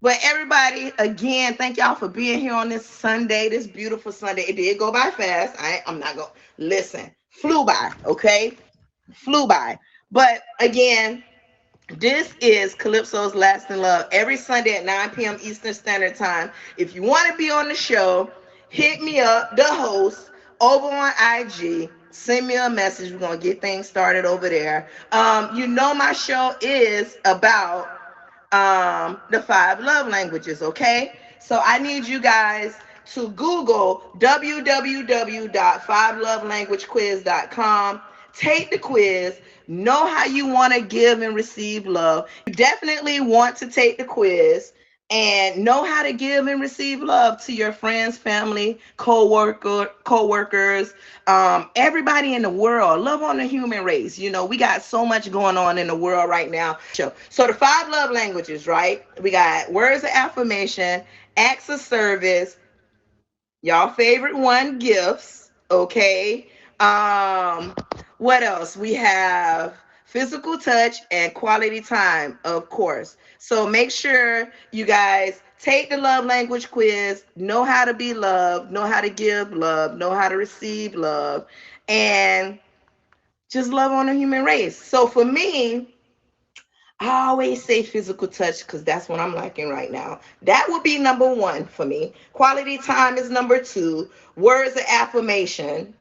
But everybody, again, thank y'all for being here on this Sunday, this beautiful Sunday. It did go by fast. I'm not going to listen. Flew by, okay? Flew by. But again, this is Calypso's Lasting Love every Sunday at 9 p.m. Eastern Standard Time. If you want to be on the show, hit me up, the host, over on IG. Send me a message. We're going to get things started over there. My show is about the five love languages, okay? So I need you guys to Google www.fivelovelanguagequiz.com. Take the quiz. Know how you want to give and receive love. You definitely want to take the quiz and know how to give and receive love to your friends, family, co-workers, everybody in the world. Love on the human race. We got so much going on in the world right now. So the five love languages, right? We got words of affirmation, acts of service, y'all favorite one, gifts, okay? Um, what else? We have physical touch and quality time, of course. So make sure you guys take the love language quiz, know how to be loved, know how to give love, know how to receive love, and just love on the human race. So for me, I always say physical touch because that's what I'm liking right now. That would be number one for me. Quality time is number two. Words of affirmation.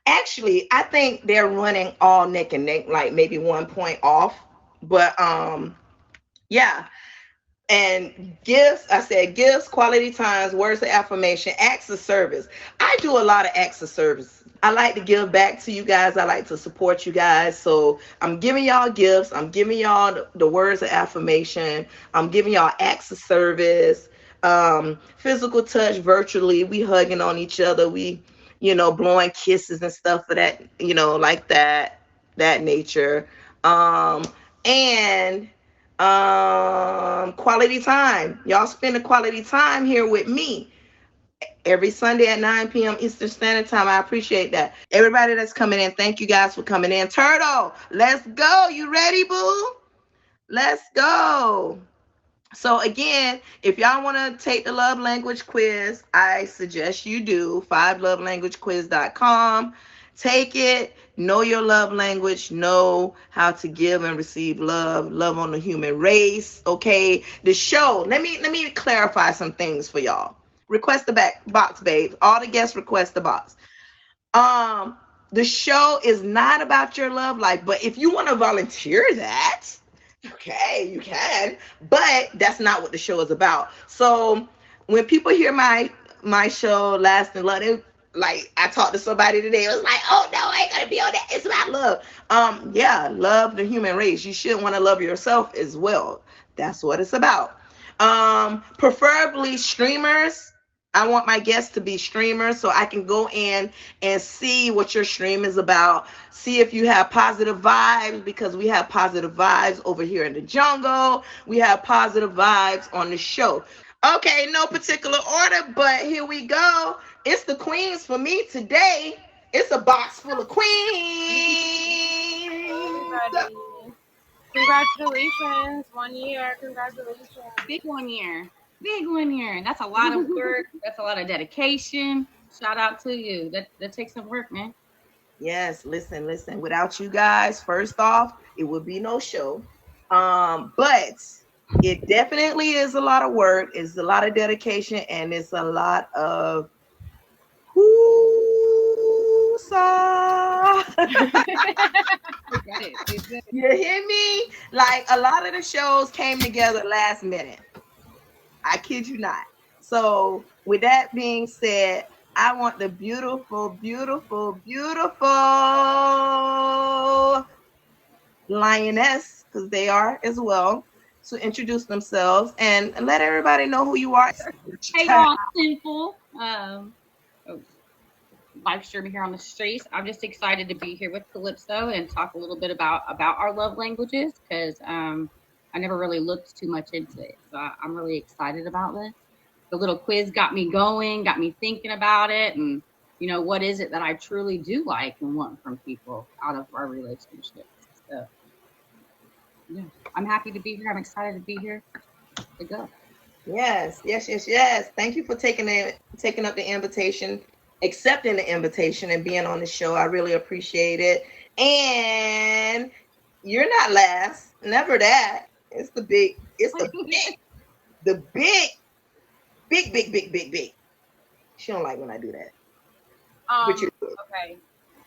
Actually, I think they're running all neck and neck, like maybe 1 point off. But yeah. And gifts, I said gifts, quality times, words of affirmation, acts of service. I do a lot of acts of service. I like to give back to you guys. I like to support you guys. So I'm giving y'all gifts. I'm giving y'all the words of affirmation. I'm giving y'all acts of service, physical touch virtually. We hugging on each other. We, blowing kisses and stuff for that, like that nature. And quality time. Y'all spend a quality time here with me every Sunday at 9 p.m. Eastern Standard Time. I appreciate that. Everybody that's coming in, thank you guys for coming in. Turtle, let's go. You ready, boo? Let's go. So again, if y'all want to take the love language quiz, I suggest you do fivelovelanguagequiz.com. Take it, know your love language, know how to give and receive love on the human race. Okay, the show. Let me clarify some things for y'all. Request the back box, babe. All the guests request the box. The show is not about your love life, but if you want to volunteer that, okay, you can, but that's not what the show is about. So when people hear my show Last and Love, like I talked to somebody today, it was like, oh no, I ain't gonna be on that. It's about love. Yeah, love the human race. You should want to love yourself as well. That's what it's about. Preferably streamers. I want my guests to be streamers so I can go in and see what your stream is about. See if you have positive vibes, because we have positive vibes over here in the jungle. We have positive vibes on the show. Okay, no particular order, but here we go. It's the queens for me today. It's a box full of queens. Everybody. Congratulations. 1 year. Congratulations. Big 1 year. Big 1 year. That's a lot of work. That's a lot of dedication. Shout out to you. That takes some work, man. Yes, listen. Without you guys, first off, it would be no show. But it definitely is a lot of work. It's a lot of dedication, and it's a lot of whoo-saw. You hear me? Like a lot of the shows came together last minute. I kid you not. So, with that being said, I want the beautiful, beautiful, beautiful lioness, because they are as well, to introduce themselves and let everybody know who you are. Hey, y'all, Simple. Live streaming here on the streets. I'm just excited to be here with Calypso and talk a little bit about our love languages, because I never really looked too much into it. So I'm really excited about this. The little quiz got me going, got me thinking about it, and what is it that I truly do like and want from people out of our relationships. So yeah, I'm happy to be here. I'm excited to be here. To go. Yes, yes, yes, yes. Thank you for taking up the invitation, accepting the invitation, and being on the show. I really appreciate it. And you're not last. Never that. It's the big. It's the big. She don't like when I do that. But you. Okay.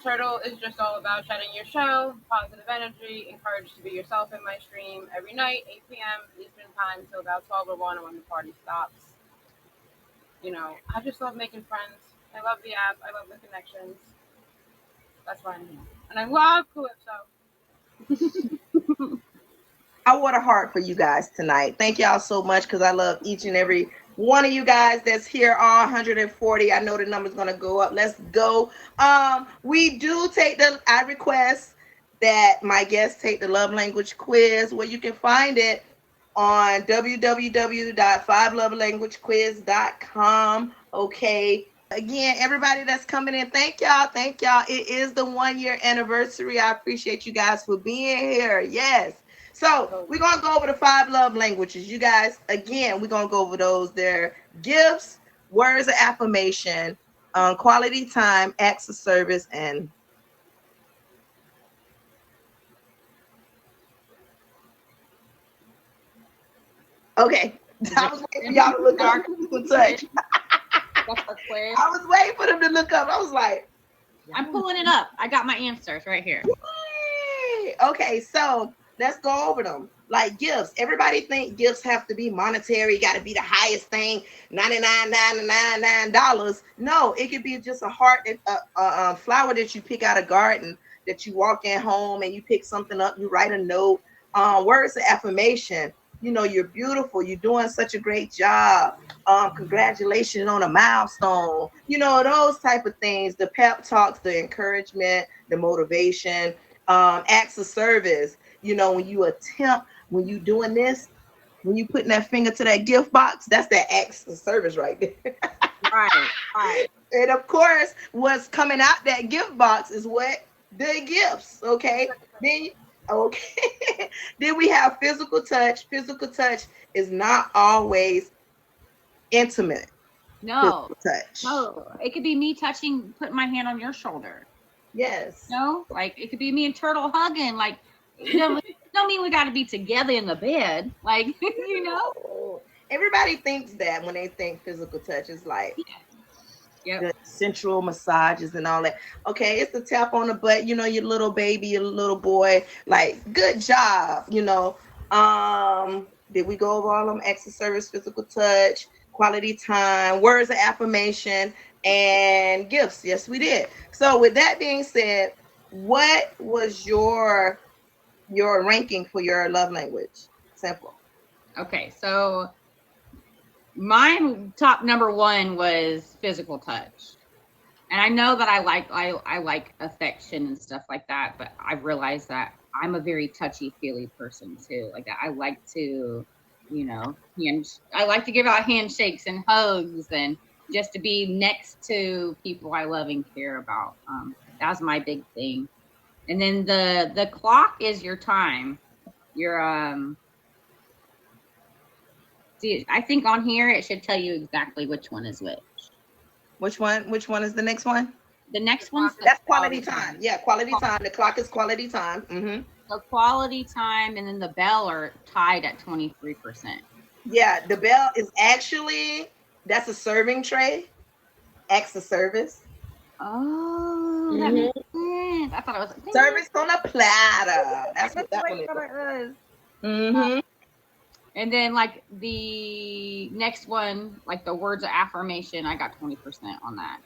Turtle is just all about shedding your show, positive energy, encouraged to be yourself in my stream every night, 8 p.m. Eastern time till about 12 or 1 when the party stops. I just love making friends. I love the app. I love the connections. That's why I'm here. And I love Calypso. I want a heart for you guys tonight. Thank y'all so much because I love each and every one of you guys that's here, all 140. I know the number's gonna go up. Let's go. We do take I request that my guests take the love language quiz where you can find it on www.5lovelanguagequiz.com. Okay. Again, everybody that's coming in, thank y'all. Thank y'all. It is the 1 year anniversary. I appreciate you guys for being here. Yes. So we're gonna go over the 5 love languages. You guys, again, we're gonna go over those. They're gifts, words of affirmation, quality time, acts of service, and okay. I was waiting for y'all to look up physical touch. That's our quiz. I was waiting for them to look up. I was like, I'm pulling it up. I got my answers right here. yay! Okay, so let's go over them. Like gifts, everybody think gifts have to be monetary. Got to be the highest thing, $99.99. No, it could be just a heart, flower that you pick out a garden, that you walk in home and you pick something up. You write a note. Words of affirmation. You're beautiful. You're doing such a great job. Congratulations on a milestone. Those type of things. The pep talks, the encouragement, the motivation. Acts of service. When you doing this, when you putting that finger to that gift box, that's that acts of service right there. Right. And of course, what's coming out that gift box is what? The gifts. Okay. Then okay. Then we have physical touch. Physical touch is not always intimate. No, Physical touch. no. It could be me putting my hand on your shoulder. Yes. No, like it could be me and Turtle hugging. Like, don't mean we got to be together in the bed. Like, Everybody thinks that when they think physical touch is like Yep. the sensual massages and all that. Okay, it's the tap on the butt, your little baby, your little boy. Like, good job, Did we go over all of them? Acts of service, physical touch, quality time, words of affirmation, and gifts. Yes, we did. So with that being said, what was your ranking for your love language? Simple. Okay, so mine top number one was physical touch. And I know that I like affection and stuff like that, but I realized that I'm a very touchy feely person too. Like I like to, I like to give out handshakes and hugs and just to be next to people I love and care about. That's my big thing. And then the clock is your time. Your see, I think on here it should tell you exactly which one is which. Which one is the next one? The next one's that's quality time. Yeah, quality time. The clock is quality time. Mm-hmm. The quality time and then the bell are tied at 23%. Yeah, the bell is actually that's a serving tray. Acts of service. Oh, that makes sense. I thought it was service on a platter. That's what that one is. Mm-hmm. And then like the next one, like the words of affirmation, I got 20% on that.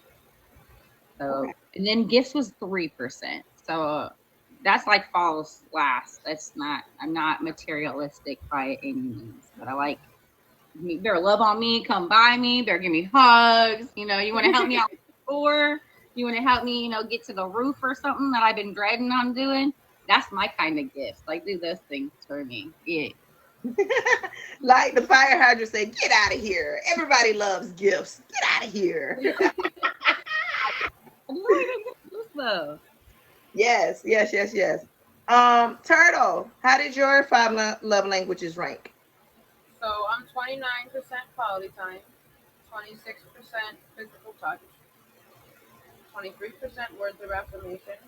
So okay. And then gifts was 3%. So that's like falls last. I'm not materialistic by any means, but I like you better love on me, come by me, better give me hugs. You want to help me out with the floor. You want to help me, get to the roof or something that I've been dreading on doing. That's my kind of gift. Like do those things for me. Yeah. Like the fire hydrant say, get out of here. Everybody loves gifts. Get out of here. Yes. Turtle, how did your 5 love languages rank? So I'm 29% quality time, 26% physical touch, 23% words of affirmation,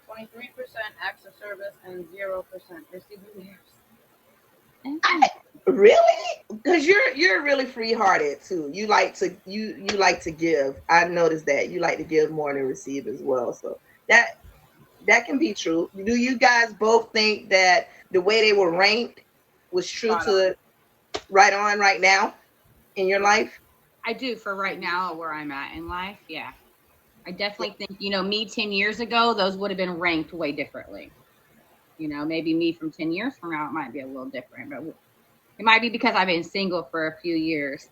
23% acts of service, and 0% receiving gifts. I, really? Because you're really free hearted too. You like to give. I noticed that you like to give more than receive as well. So that that can be true. Do you guys both think that the way they were ranked was true Spot on. to right on right now in your Yeah. life? I do for right now where I'm at in life. Yeah. I definitely think, me 10 years ago, those would have been ranked way differently. Maybe me from 10 years from now, it might be a little different, but it might be because I've been single for a few years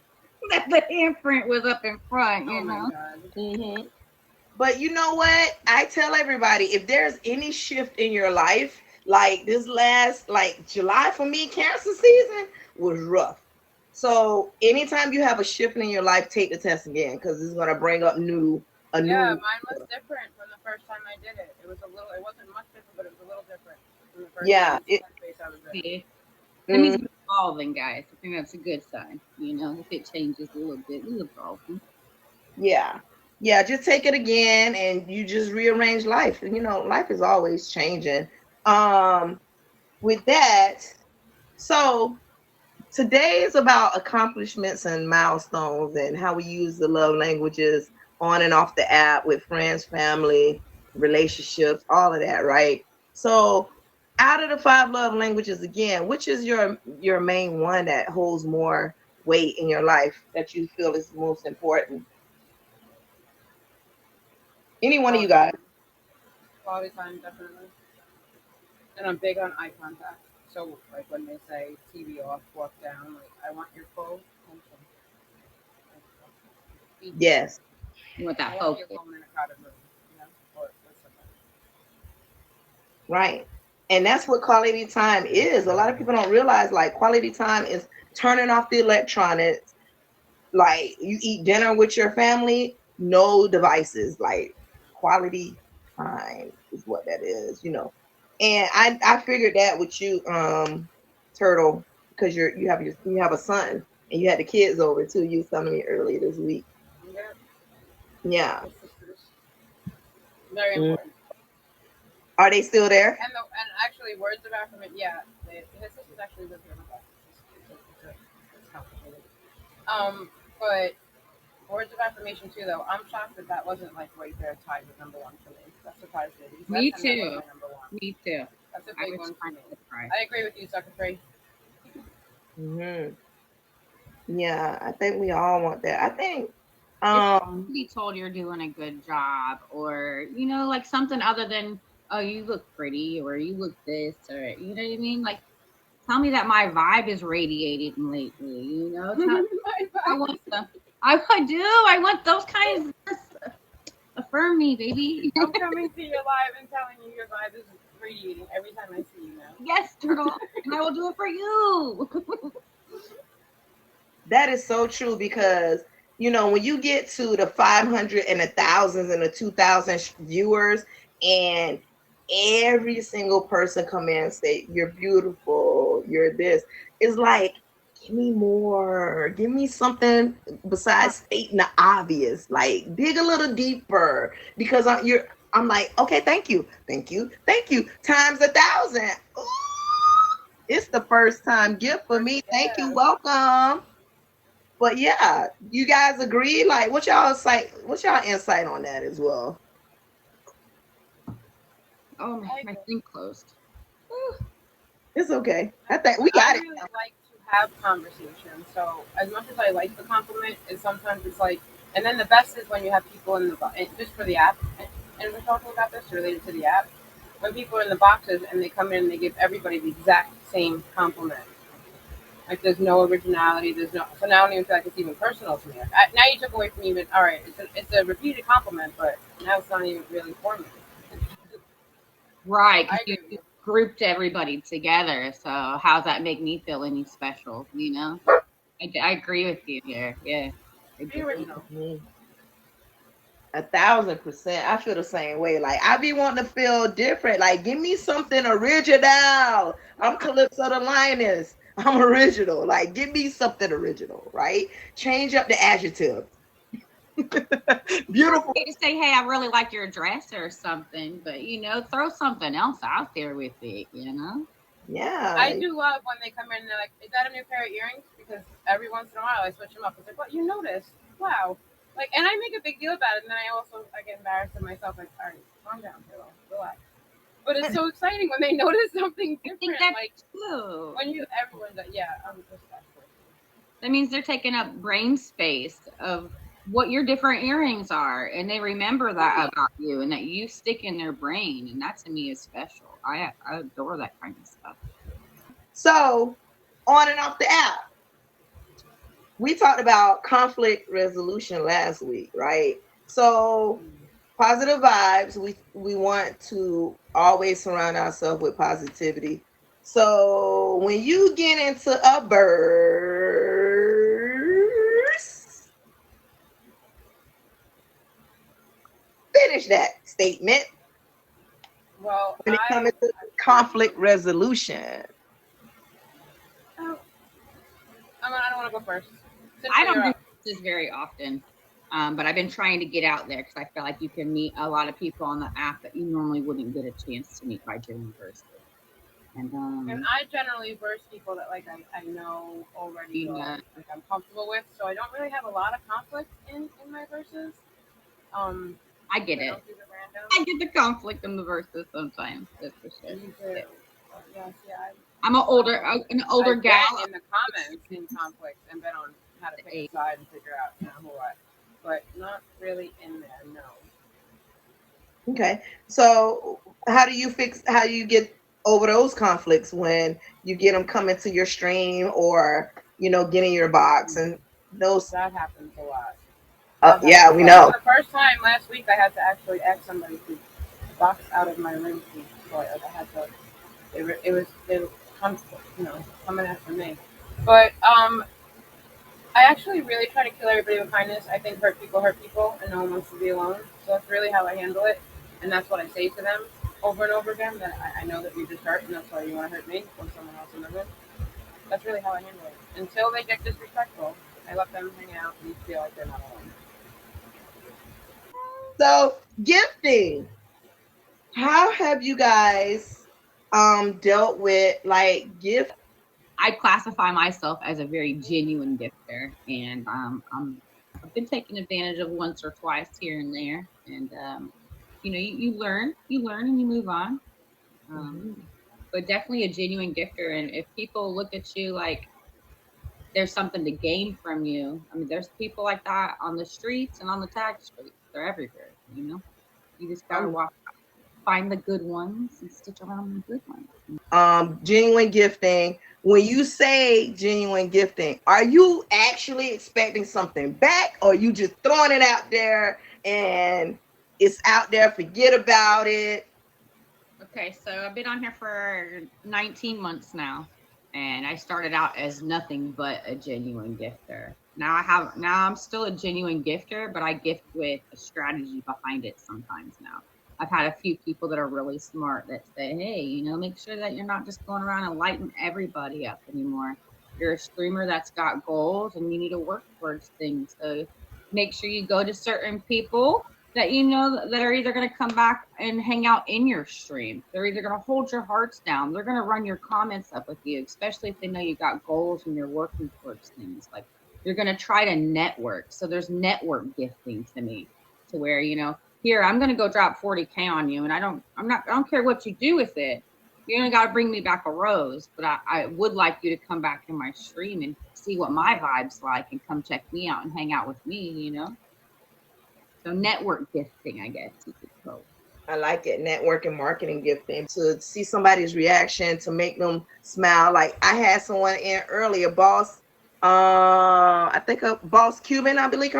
that the handprint was up in front, Oh my God. Hmm. But you know what? I tell everybody if there's any shift in your life, like this last, like July for me, Cancer season was rough. So anytime you have a shift in your life, take the test again because it's gonna bring up a Yeah, new. mine was different from the first time I did it. It was a little, it wasn't much different, but it was a little different from the first Yeah. headspace I was in. see. That means Mm, we're evolving, guys. I think that's a good sign. If it changes a little bit, we evolving. yeah. Yeah. Just take it again, and you just rearrange life. And life is always changing. Um. With that, so today is about accomplishments and milestones and how we use the love languages on and off the app with friends, family, relationships, all of that, right? So, out of the five love languages, again, which is your main one that holds more weight in your life that you feel is most important? Any one of you Quality guys? time. Quality time, definitely. And I'm big on eye contact. So, like when they say TV off, walk down, like I want your full attention. Like, feed me. Yes, You want I that won't be a focus. woman in a crowded room, or something. right. And that's what quality time is. A lot of people don't realize like quality time is turning off the electronics. Like you eat dinner with your family, no devices, like quality time is what that is. And I figured that with you, Turtle, because you have a son and you had the kids over too. You was telling me earlier this week. Yeah, Yeah. his sisters. Very Mm. important. Are they still there? And actually, words of affirmation. Yeah, his sisters actually live here in the It's complicated. But words of affirmation too, though. I'm shocked that that wasn't like right there tied with number one for me. That surprised me because that Me to me was too. my number one. Me too. That's a I big was one for kind me. of surprised. I agree with you, sucker free. Hmm. Yeah, I think we all want that. I think, It's um, to be told you're doing a good job, or like something other than, oh, you look pretty, or you look this, or you know what I mean. Like, tell me that my vibe is radiating lately. My I vibe want is. the. I do. I want those kinds. Affirm me, baby. I'm coming to your live and telling you your vibe is radiating every time I see you now. Yes, turtle, and I will do it for you. that is so true because when you get to the 500 and the thousands and the 2,000 viewers, and every single person come in and say you're beautiful, you're this, it's like give me more, give me something besides stating the obvious, like dig a little deeper because I'm like, okay, thank you, thank you, thank you times 1,000. Ooh, it's the first time gift for me. Thank you, Yeah, welcome. But yeah, you guys agree? Like, what's y'all insight on that as well? Oh, I my agree. thing closed. It's okay. I I agree. think we I got it. really like to have conversations. So as much as I like the compliment, is sometimes it's like, and then the best is when you have people in the just for the app, and we're talking about this related to the app. When people are in the boxes and they come in and they give everybody the exact same compliment. Like there's no originality. There's no. So now I don't even feel like it's even personal to me. Now you took away from me even. All right, it's a repeated compliment, but now it's not even really for me. So Right, I because agree with you you. grouped everybody together. So how's that make me feel any special? I agree with you here. Yeah, I Be do. original. Mhm. 1,000%. I feel the same way. Like I be wanting to feel different. Like give me something original. I'm Calypso the Lioness. I'm original. Like, give me something original, right? Change up the adjective. Beautiful. Okay to say, hey, I really like your dress or something, but throw something else out there with it. Yeah. I do love when they come in and they're like, "Is that a new pair of earrings?" Because every once in a while I switch them up. It's like, "What, you noticed? Wow!" Like, and I make a big deal about it, and then I get embarrassed of myself. Like, all right, calm down, girl, relax. But it's so exciting when they notice something I think different. that's Like true. when you everyone does. Yeah, I'm just that person. That means they're taking up brain space of what your different earrings are, and they remember that about you, and that you stick in their brain, and that to me is special. I adore that kind of stuff. So, on and off the app, we talked about conflict resolution last week, right? So, positive vibes. We want to always surround ourselves with positivity. So, when you get into a burst, finish that statement Well, when it comes to conflict resolution. oh, I don't want to go first. I You're don't do up. this very often, but I've been trying to get out there because I feel like you can meet a lot of people on the app that you normally wouldn't get a chance to meet by doing verses. And And I generally verse people that I know already you or know, like I'm comfortable with, so I don't really have a lot of conflict in my verses. Um, I get I it. don't do the random. I get the conflict in the verses sometimes. That's for sure. You do. Yes, yeah. I'm an older I've gal. been in the comments in conflicts and been on how to pick a side and figure out what, but not really in there. No. Okay. So, how do you get over those conflicts when you get them coming to your stream or, get in your box and those? That happens a lot. Oh, That yeah, happens a we lot. For know. the first time last week, I had to actually ask somebody to box out of my ring feed. So I had to. It was conflict, coming after me. But I actually really try to kill everybody with kindness. I think hurt people, and no one wants to be alone. So that's really how I handle it, and that's what I say to them over and over again. That I know that you just hurt, and that's why you want to hurt me or someone else in the room. That's really how I handle it. Until they get disrespectful, I let them hang out and feel like they're not alone. So, gifting. How have you guys dealt with like gift? I classify myself as a very genuine gifter, and I've been taken advantage of once or twice here and there, and you learn, and you move on. Um, Mhm. but definitely a genuine gifter, and if people look at you like there's something to gain from you, I mean, there's people like that on the streets and on the tag streets. They're everywhere. You just gotta Um, walk, find the good ones, and stick around the good ones. genuine gifting. When you say genuine gifting, are you actually expecting something back, or you just throwing it out there and it's out there? Forget about it. Okay, so I've been on here for 19 months now, and I started out as nothing but a genuine gifter. Now I'm still a genuine gifter, but I gift with a strategy behind it sometimes now. I've had a few people that are really smart that say, "Hey, make sure that you're not just going around and lighting everybody up anymore. You're a streamer that's got goals, and you need to work towards things. So make sure you go to certain people that that are either going to come back and hang out in your stream. They're either going to hold your hearts down. They're going to run your comments up with you, especially if they know you got goals and you're working towards things. Like you're going to try to network. So there's network gifting to me, to where here I'm going to go drop 40K on you, and I don't care what you do with it. You only got to bring me back a rose, but I would like you to come back in my stream and see what my vibe's like, and come check me out and hang out with me. So network gifting, I guess you could call it. I like it. Network and marketing gifting to see somebody's reaction, to make them smile. Like I had someone in earlier, boss. I think a boss Cuban. I believe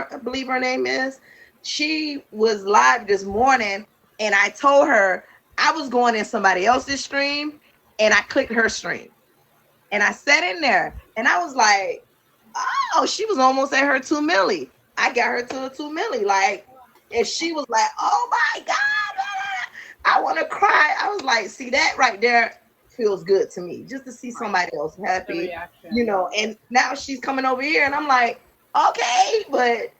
her name is. She was live this morning, and I told her I was going in somebody else's stream, and I clicked her stream, and I sat in there, and I was like, oh, she was almost at her 2 milli. I got her to a 2 milli. Like, and she was like, oh my God, I want to cry. I was like, see that right there? feels good to me just to see Right. somebody else The happy, reaction. and now she's coming over here and I'm like, okay, but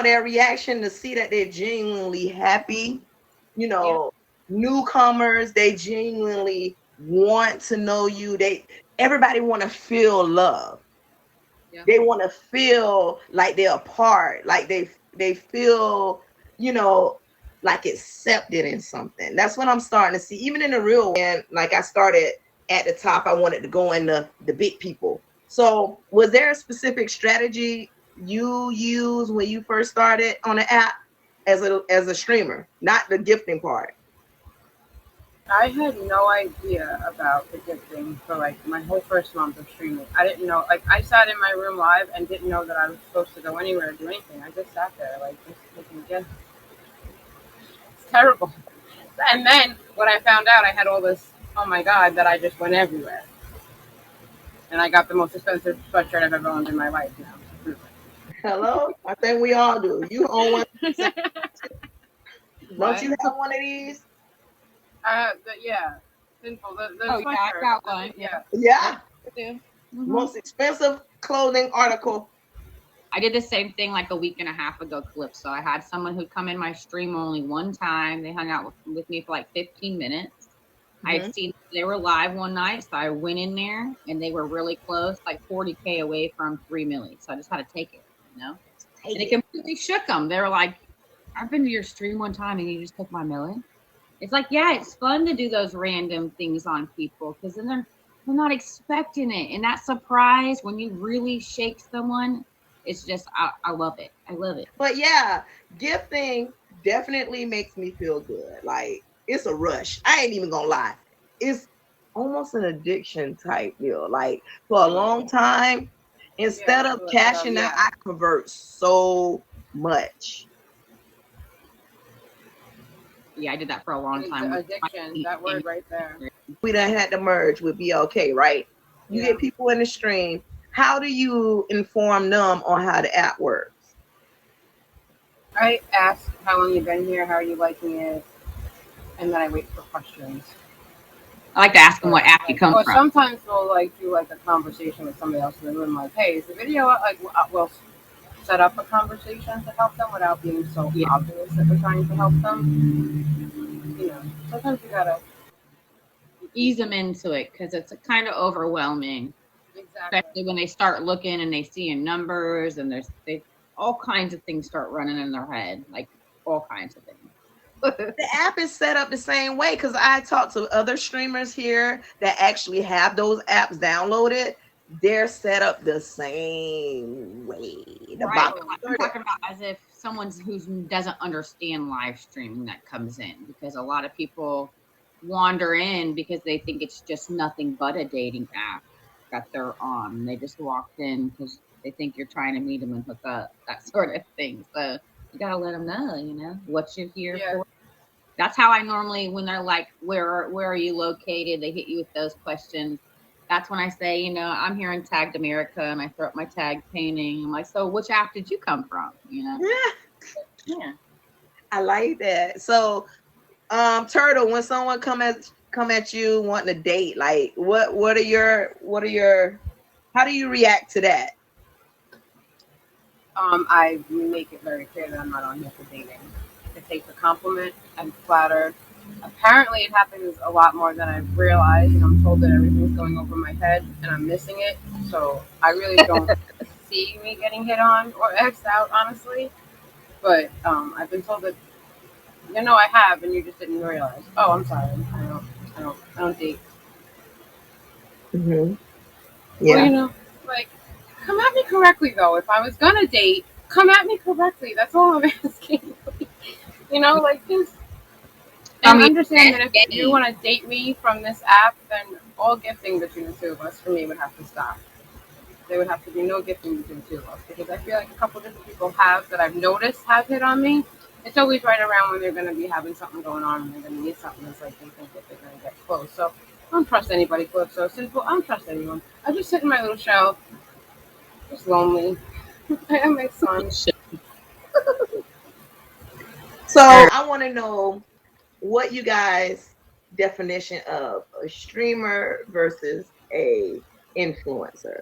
their reaction to see that they're genuinely happy, you Yeah. know, newcomers, they genuinely want to know you. Everybody want to feel love. Yeah. They want to feel like they're a part, like they feel, you know, like accepted in something. That's what I'm starting to see, even in the real world. And like I started at the top, I wanted to go in the big people. So was there a specific strategy you used when you first started on the app as a streamer, not the gifting part? I had no idea about the gifting for like my whole first month of streaming. I didn't know. Like I sat in my room live and didn't know that I was supposed to go anywhere or do anything. I just sat there like just taking gifts. It's terrible. And then when I found out I had all this, oh my god, that I just went everywhere. And I got the most expensive sweatshirt I've ever owned in my life now. To prove Hello, I think we all do. You own one? it. Don't What? you have one of these? Yeah, simple. The Oh yeah, I sweatshirt. got one. Yeah. Yeah. Yep. Yeah, I do. Hmm. most expensive clothing article. I did the same thing like a week and a half ago, Calypso. I had someone who come in my stream only one time. They hung out with me for like 15 minutes. I had Mhm. seen they were live one night, so I went in there and they were really close, like 40K away from 3 million. So I just had to take it, Take and it it. completely shook them. They were like, "I've been to your stream one time and you just took my million." It's like, yeah, it's fun to do those random things on people because then they're not expecting it, and that surprise when you really shake someone, it's just I love it. I love it. But yeah, gifting definitely makes me feel good. Like it's a rush. I ain't even gonna lie. It's almost an addiction type deal. Like for a long time, Yeah. instead of Calypso. cashing out, Yeah. I convert so much. Yeah, I did that for a long It's time with my addiction. That word right there. We done had to merge with BLK, right? You Yeah. get people in the stream. How do you inform them on how the app works? I ask how long you've been here, how are you liking it, and then I wait for questions. I like to ask them Or what app you like, come or from. sometimes we'll like do like a conversation with somebody else in the room. Like, hey, is the video like? We'll set up a conversation to help them without being so Yeah, obvious that we're trying to help them. Sometimes you gotta ease them into it because it's kind of overwhelming, exactly. especially when they start looking and they see in numbers and they all kinds of things start running in their head, like all kinds of things. The app is set up the same way because I talked to other streamers here that actually have those apps downloaded. They're set up the same way. The Right. bottom Oh, I'm third. talking about as if someone's who doesn't understand live streaming that comes in because a lot of people wander in because they think it's just nothing but a dating app that they're on. And they just walked in because they think you're trying to meet them and hook up, that sort of thing. So you got to let them know, what you're here yeah. for. That's how I normally, when they're like, where are you located? They hit you with those questions. That's when I say, I'm here in Tagged America, and I throw up my tag painting. I'm like, so which app did you come from? Yeah, Yeah. I like that. So, Turtle, when someone come at you wanting to date, like what are your how do you react to that? I make it very clear that I'm not on here for dating. To take the compliment, I'm flattered. Apparently, it happens a lot more than I realize, and I'm told that everything's going over my head, and I'm missing it. So I really don't see me getting hit on or xed out, honestly. But I've been told that I have, and you just didn't realize. Oh, I'm sorry. I don't date. Hmm. Well, Yeah. like, come at me correctly though. If I was gonna date, come at me correctly. That's all I'm asking. Like just and From your understand that best if you game. want to date me from this app, then all gifting between the two of us for me would have to stop. There would have to be no gifting between the two of us because I feel like a couple different people that I've noticed have hit on me. It's always right around when they're going to be having something going on and they're going to need something. It's like they think that they're going to get close. So I don't trust anybody. Flip so simple. I don't trust anyone. I just sit in my little shell, just lonely. I have my son. So Or I want to know what you guys definition of a streamer versus a influencer?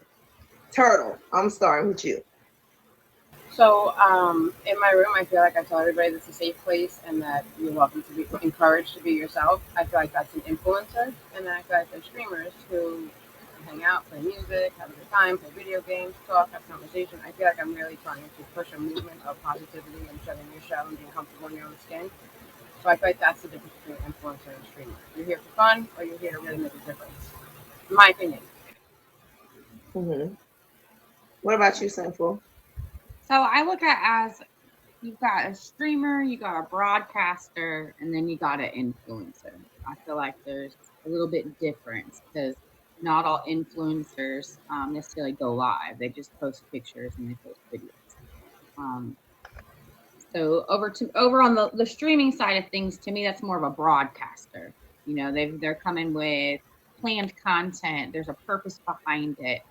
Turtle, I'm starting with you. So, in my room, I feel like I tell everybody that it's a safe place and that you're welcome to be encouraged to be yourself. I feel like that's an influencer, and then I feel like there's streamers who hang out, play music, have a good time, play video games, talk, have conversation. I feel like I'm really trying to push a movement of positivity and shutting your show and being comfortable in your own skin. So I feel like that's the difference between an influencer and a streamer. You're here for fun, or you're here to really make a difference. In my opinion. Hmm. What about you, Sinful? So I look at as you've got a streamer, you got a broadcaster, and then you got an influencer. I feel like there's a little bit difference because not all influencers necessarily go live. They just post pictures and they post videos. Um, so over on the streaming side of things, to me, that's more of a broadcaster. You know, they're coming with planned content. There's a purpose behind it.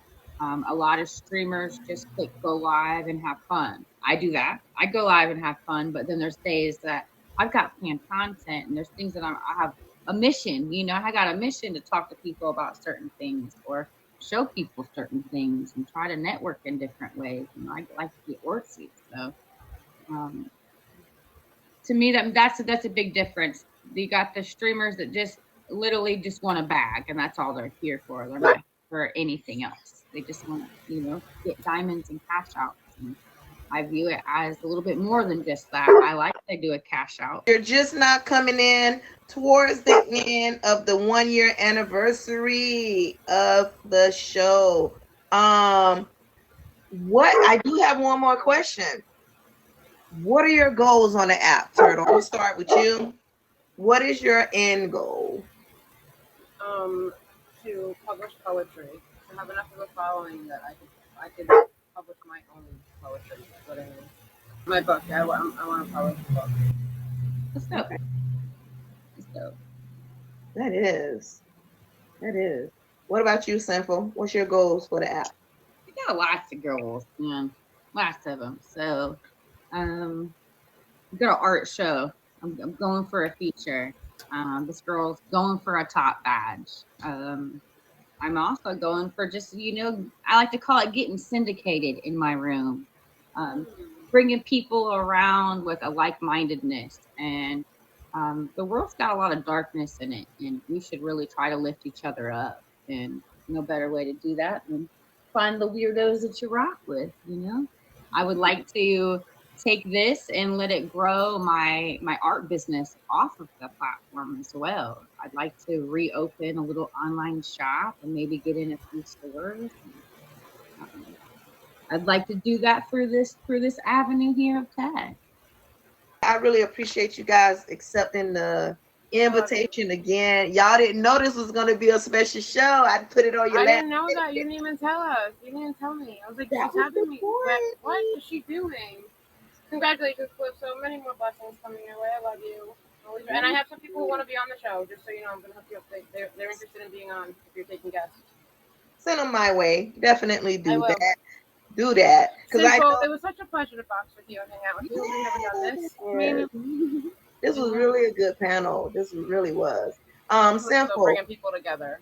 A lot of streamers just click go live and have fun. I do that. I go live and have fun, but then there's days that I've got planned content and there's things that I have a mission. You know, I got a mission to talk to people about certain things or show people certain things and try to network in different ways. You know, I like to get worksy. So um, to me, that's a big difference. You got the streamers that just literally just want a bag, and that's all they're here for. They're not for anything else. They just want to, get diamonds and cash outs. And I view it as a little bit more than just that. I like they do a cash out. You're just not coming in towards the end of the 1 year anniversary of the show. What I do have one more question. What are your goals on the app, Turtle? I'll start with you. What is your end goal? um, to publish poetry, to have enough of a following that I could publish my own poetry. Is what I mean. My book. I want to publish a book. Let's go. Okay, Let's go. that is. That is. What about you, Sinful? What's your goals for the app? We got lots of girls, lots of them. So, we got an art show. I'm going for a feature. This girl's going for a top badge. I'm also going for just, I like to call it getting syndicated in my room, um, bringing people around with a like mindedness. And the world's got a lot of darkness in it, and we should really try to lift each other up. And no better way to do that than find the weirdos that you rock with, I would like to take this and let it grow my art business off of the platform as well. I'd like to reopen a little online shop and maybe get in a few stores. Um, I'd like to do that through this avenue here of tech. I really appreciate you guys accepting the Oh, invitation again. Y'all didn't know this was going to be a special show. I put it on your I last. didn't know that. You didn't even tell us. You didn't even tell me. I was like, That she's was the having me. What point. is she doing? Congratulations, Cliff. So many more blessings coming your way. I love you. And I have some people who want to be on the show. Just so you know, I'm going to hook you up. They're interested in being on if you're taking guests. Send them my way. Definitely I do will. that. Do that. Because I Simple. know. It was such a pleasure to box with you and hang out with you. We've never done this. Yes. This was Mhm. really a good panel. This really was. So Simple. bringing people together.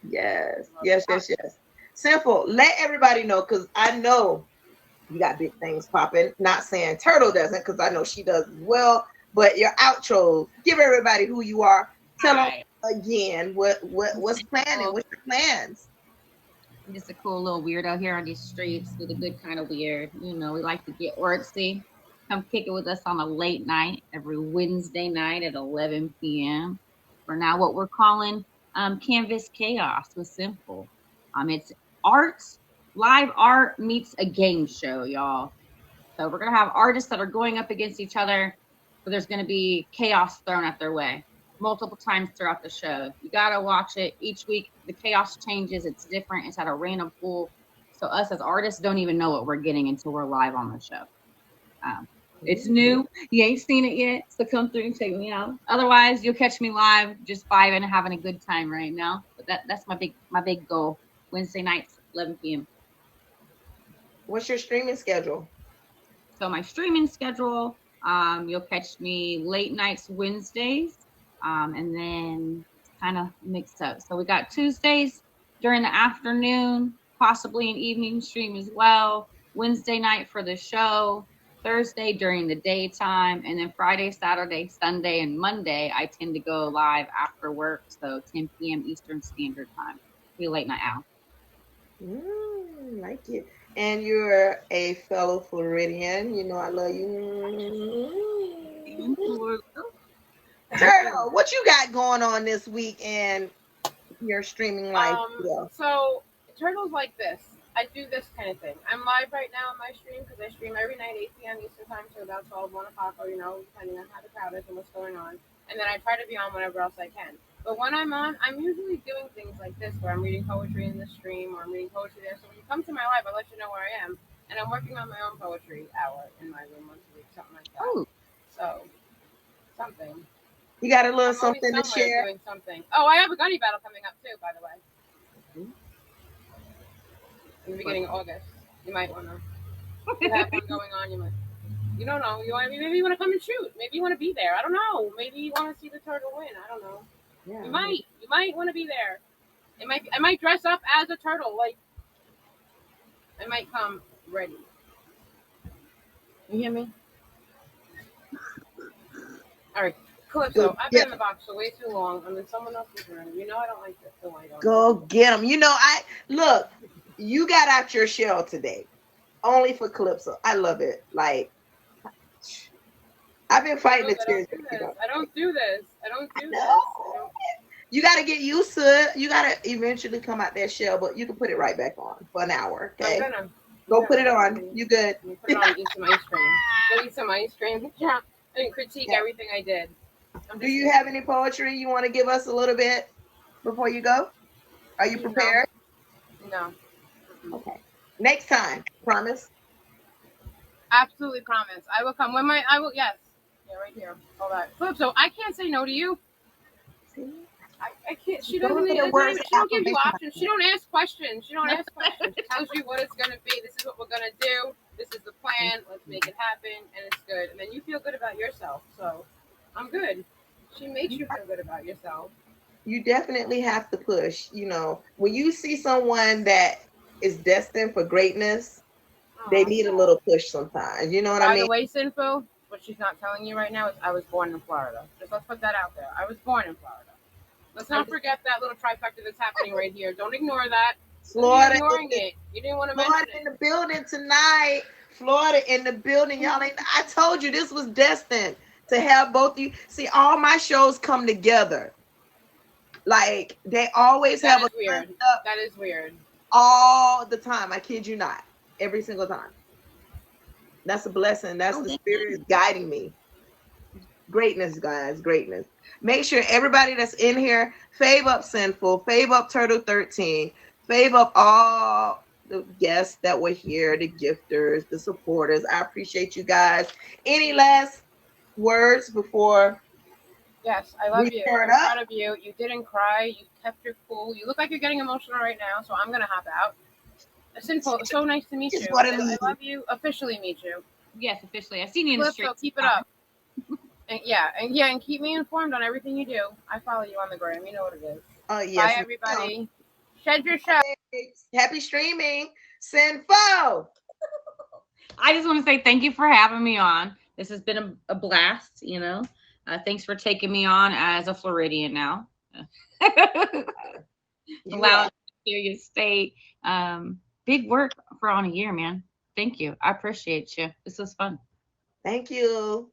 Yes. Love Yes, it. yes, yes. Simple. Let everybody know because I know you got big things popping. Not saying Turtle doesn't, because I know she does as well. But your outro, give everybody who you are. All Tell them right. again what's planning. Well, What's your plans? I'm just a cool little weirdo here on these streets with a good kind of weird. We like to get artsy. Come kick it with us on a late night every Wednesday night at 11 p.m. For now, what we're calling Canvas Chaos with Simple. It's art, live art meets a game show, y'all. So we're gonna have artists that are going up against each other, but there's gonna be chaos thrown at their way multiple times throughout the show. You gotta watch it each week. The chaos changes. It's different. It's at a random pool. So us as artists don't even know what we're getting until we're live on the show. It's new. You ain't seen it yet, so come through and check me out. Otherwise, you'll catch me live, just vibing and having a good time right now. But that's my big goal. Wednesday nights, 11 p.m. What's your streaming schedule? So my streaming schedule, you'll catch me late nights Wednesdays, and then kind of mixed up. So we got Tuesdays during the afternoon, possibly an evening stream as well. Wednesday night for the show, Thursday during the daytime, and then Friday, Saturday, Sunday, and Monday I tend to go live after work, so 10 p.m. Eastern Standard Time. Be a late night owl. Like it. And you're a fellow Floridian. You know I love you. Turtle, what you got going on this week in your streaming life? Yeah. So Turtles like this. I do this kind of thing. I'm live right now on my stream because I stream every night 8 p.m. Eastern time to about 12, 1 o'clock, or depending on how the crowd is and what's going on. And then I try to be on whenever else I can. But when I'm on, I'm usually doing things like this, where I'm reading poetry in the stream, or I'm reading poetry there. So when you come to my live, I let you know where I am, and I'm working on my own poetry hour in my room once a week, something like that. Oh, So something. You got a little I'm always something to somewhere share? doing something. Oh, I have a gunny battle coming up too, by the way, in the beginning of August. You might want to. You have one going on. You might. You don't know. Maybe you want to come and shoot. Maybe you want to be there. I don't know. Maybe you want to see the turtle win. I don't know. Yeah. You might. You might want to be there. I might dress up as a turtle. Like I might come ready. You hear me? All right. Calypso, I've been in the box for way too long. I'm in someone else's room. You know I don't like this. The light on. Go get them. Look. You got out your shell today, only for Calypso. I love it. Like I've been fighting the tears. I don't do this. I don't do this. You got to get used to it. You got to eventually come out that shell, but you can put it right back on for an hour. Okay. Go put it on. You good? Put it on. Eat some ice cream. Go eat some ice cream. Yeah. And critique everything I did. Do you have any poetry you want to give us a little bit before you go? Are you prepared? No. Okay. Next time, promise. Absolutely promise. I will come. I will. Yes. Yeah, right here. All that. So I can't say no to you. I can't. She doesn't. She don't give you options. She don't ask questions. She tells you what it's gonna be. This is what we're gonna do. This is the plan. Let's make it happen, and it's good. And then you feel good about yourself. So I'm good. She makes you feel good about yourself. You definitely have to push. When you see someone that is destined for greatness, they need a little push sometimes. You know what I mean? By the way, Sinful, what she's not telling you right now is I was born in Florida. Just let's put that out there. I was born in Florida. Let's not forget that little trifecta that's happening right here. Don't ignore that. Florida. Ignoring it. You didn't want to mention it. Florida in the building tonight. Florida in the building. Y'all I told you this was destined to have both you. See, all my shows come together. Like they always have a weird. That is weird. All the time. I kid you not. Every single time. That's a blessing. That's the spirit is guiding me. Greatness, guys. Greatness. Make sure everybody that's in here, fave up Sinful, fave up Turtle 13, fave up all the guests that were here, the gifters, the supporters. I appreciate you guys. Any last words before? Yes, I love you. I'm proud of you. You didn't cry. You kept your cool. You look like you're getting emotional right now, so I'm going to hop out. Sinful, so nice to meet you. I love you. Officially meet you. Yes, officially. I've seen you in the street. So keep it up. And keep me informed on everything you do. I follow you on the gram. You know what it is. Oh, yes. Bye, everybody. Shed your show. Happy streaming. Sinful. I just want to say thank you for having me on. This has been a blast, Thanks for taking me on as a Floridian now. Allowing me to share your state. Big work for on a year, man. Thank you. I appreciate you. This was fun. Thank you.